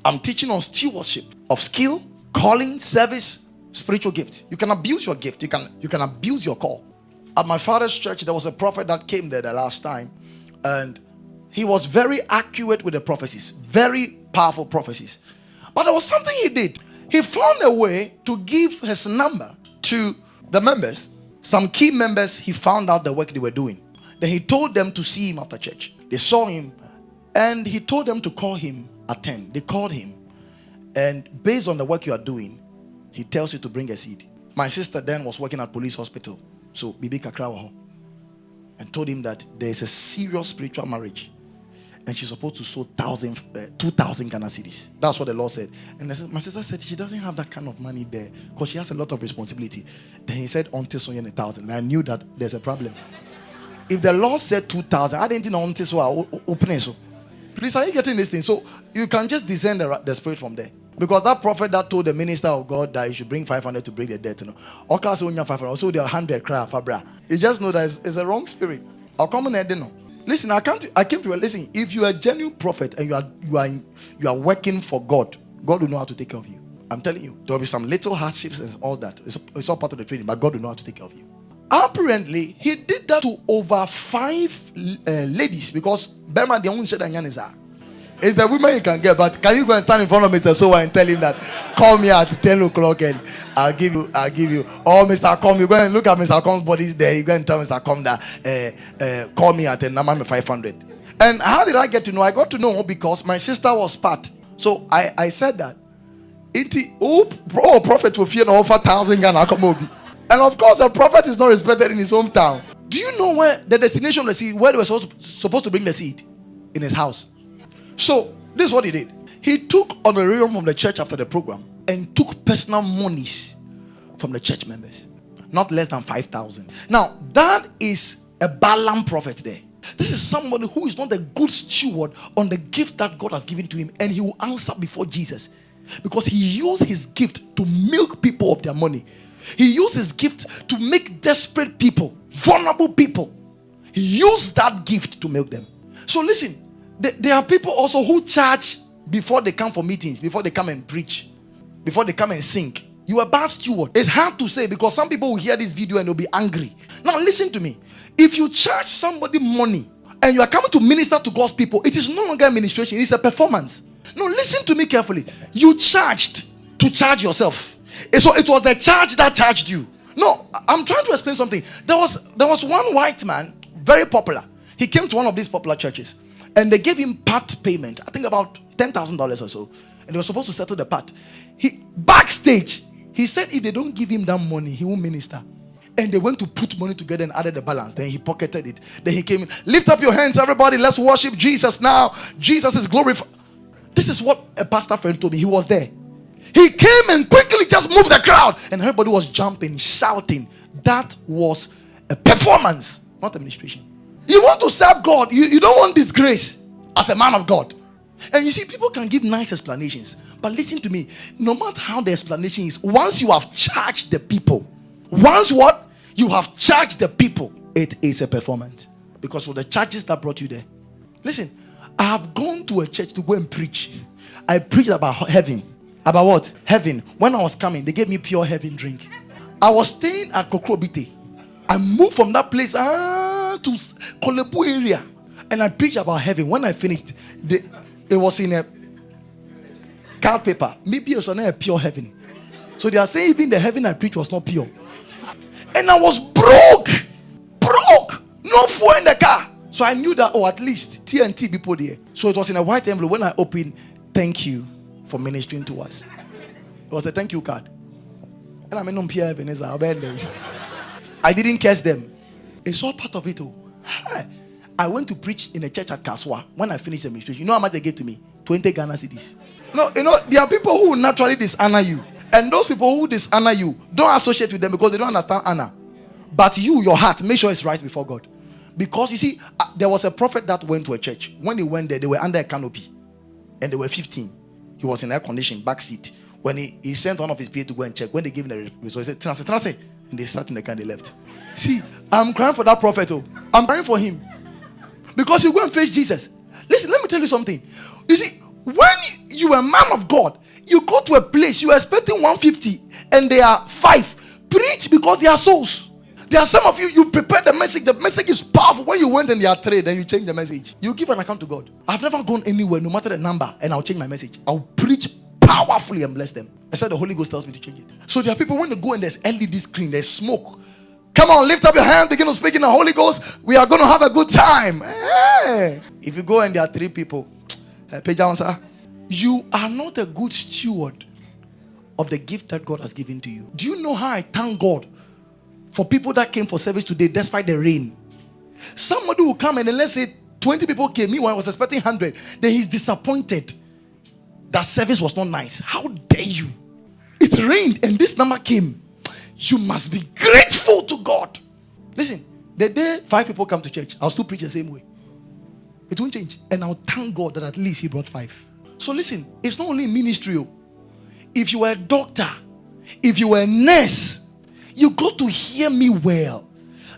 I'm teaching on stewardship of skill, calling, service, spiritual gift. You can abuse your gift. You can abuse your call. At my father's church, there was a prophet that came there the last time, and he was very accurate with the prophecies, very powerful prophecies. But there was something he did. He found a way to give his number to the members. Some key members, he found out the work they were doing. Then he told them to see him after church. They saw him, and he told them to call him at 10. They called him, and based on the work you are doing, he tells you to bring a seed. My sister then was working at police hospital, so Bibi Kakrawaho, and told him that there is a serious spiritual marriage, and she's supposed to sow 2,000 Ghana cedis. That's what the law said. And my sister said she doesn't have that kind of money there because she has a lot of responsibility. Then he said until so 1,000, and I knew that there's a problem. If the law said 2,000, I didn't know until so open so. Please, are you getting this thing? So you can just discern the spirit from there. Because that prophet that told the minister of God that he should bring 500 to break the debt, or class only 500, also the 100 cry fabra. You just know that it's a wrong spirit. I'll come on. Listen, I came to listen. If you are a genuine prophet and you are working for God, God will know how to take care of you. I'm telling you, there will be some little hardships and all that. It's all part of the training, but God will know how to take care of you. Apparently, he did that to over 5 ladies because Berman the only said it's the women you can get, but can you go and stand in front of Mr. Sowa and tell him that call me at 10 o'clock and I'll give you. Or Mr. Com, you go and look at Mr. Com's body there. You go and tell Mr. Com that call me at 500. And how did I get to know? I got to know because my sister was part. So I said that. Prophet will fear over 1,000 Ghana. And of course, a prophet is not respected in his hometown. Do you know where the destination of the seed, where they were supposed to bring the seed? In his house. So, this is what he did. He took honorarium from the church after the program and took personal monies from the church members. Not less than 5,000. Now, that is a Balaam prophet there. This is somebody who is not a good steward on the gift that God has given to him, and he will answer before Jesus. Because he used his gift to milk people of their money. He used his gift to make desperate people, vulnerable people. He used that gift to milk them. So listen, there are people also who charge before they come for meetings, before they come and preach, before they come and sing. You are a bad steward. It's hard to say because some people will hear this video and they'll be angry. Now listen to me. If you charge somebody money and you are coming to minister to God's people, it is no longer administration, it's a performance. No, listen to me carefully. You charged to charge yourself. So it was the charge that charged you. No, I'm trying to explain something. There was one white man, very popular. He came to one of these popular churches and they gave him part payment. I think about $10,000 or so. And they were supposed to settle the part. Backstage, he said if they don't give him that money, he won't minister. And they went to put money together and added the balance. Then he pocketed it. Then he came in. Lift up your hands, everybody. Let's worship Jesus now. Jesus is glorified. This is what a pastor friend told me. He was there. He came and quickly just moved the crowd. And everybody was jumping, shouting. That was a performance, not administration. You want to serve God. You don't want disgrace as a man of God. And you see, people can give nice explanations. But listen to me. No matter how the explanation is, once you have charged the people, once what? You have charged the people, it is a performance. Because of the charges that brought you there. Listen, I have gone to a church to go and preach. I preached about heaven. About what? Heaven. When I was coming, they gave me pure heaven drink. I was staying at Kokrobite. I moved from that place to Kolebu area. And I preached about heaven. When I finished, it was in a card paper. Maybe it was not a pure heaven. So they are saying even the heaven I preached was not pure. And I was broke. No fuel in the car. So I knew that, at least TNT people there. So it was in a white envelope. When I opened, thank you for ministering to us. It was a thank you card. And I mean, I didn't curse them. It's all part of it. I went to preach in a church at Kaswa. When I finished the ministration, you know how much they gave to me? 20 Ghana cedis. No, there are people who naturally dishonor you. And those people who dishonor you, don't associate with them because they don't understand honor. But your heart, make sure it's right before God. Because you see, there was a prophet that went to a church. When he went there, they were under a canopy. And they were 15. He was in air conditioning, back seat. When he sent one of his PA to go and check, when they gave him the result, he said, Transe. And they sat in the car and they left. See, I'm crying for that prophet. I'm crying for him. Because you go and face Jesus. Listen, let me tell you something. You see, When you are a man of God, you go to a place, you are expecting 150 and they are 5. Preach, because they are souls. There are some of you, you prepare the message is powerful. When you went and they are 3, then you change the message. You give an account to God. I've never gone anywhere, no matter the number, and I'll change my message. I'll preach powerfully and bless them. I said the Holy Ghost tells me to change it. So there are people, when they go and there's LED screen, there's smoke. Come on, lift up your hand, begin to speak in the Holy Ghost. We are going to have a good time. Hey. If you go and there are 3 people, you are not a good steward of the gift that God has given to you. Do you know how I thank God for people that came for service today despite the rain? Somebody will come and then let's say 20 people came. Meanwhile, I was expecting 100. Then he's disappointed that service was not nice. How dare you? It rained and this number came. You must be grateful to God. Listen, the day 5 people come to church, I'll still preach the same way. It won't change. And I'll thank God that at least he brought 5. So listen, it's not only ministry. If you were a doctor, if you were a nurse, you got to hear me well.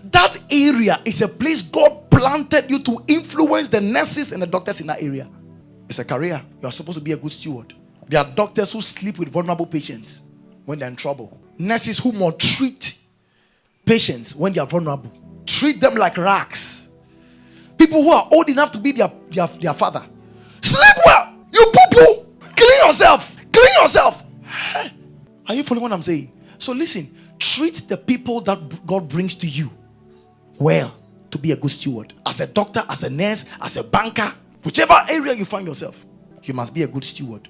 That area is a place God planted you to influence the nurses and the doctors in that area. It's a career. You are supposed to be a good steward. There are doctors who sleep with vulnerable patients when they're in trouble. Nurses who maltreat patients when they are vulnerable. Treat them like rags. People who are old enough to be their father. Sleep well. You poo-poo. Clean yourself. Clean yourself. Are you following what I'm saying? So listen. Treat the people that God brings to you well to be a good steward. As a doctor, as a nurse, as a banker, whichever area you find yourself, you must be a good steward.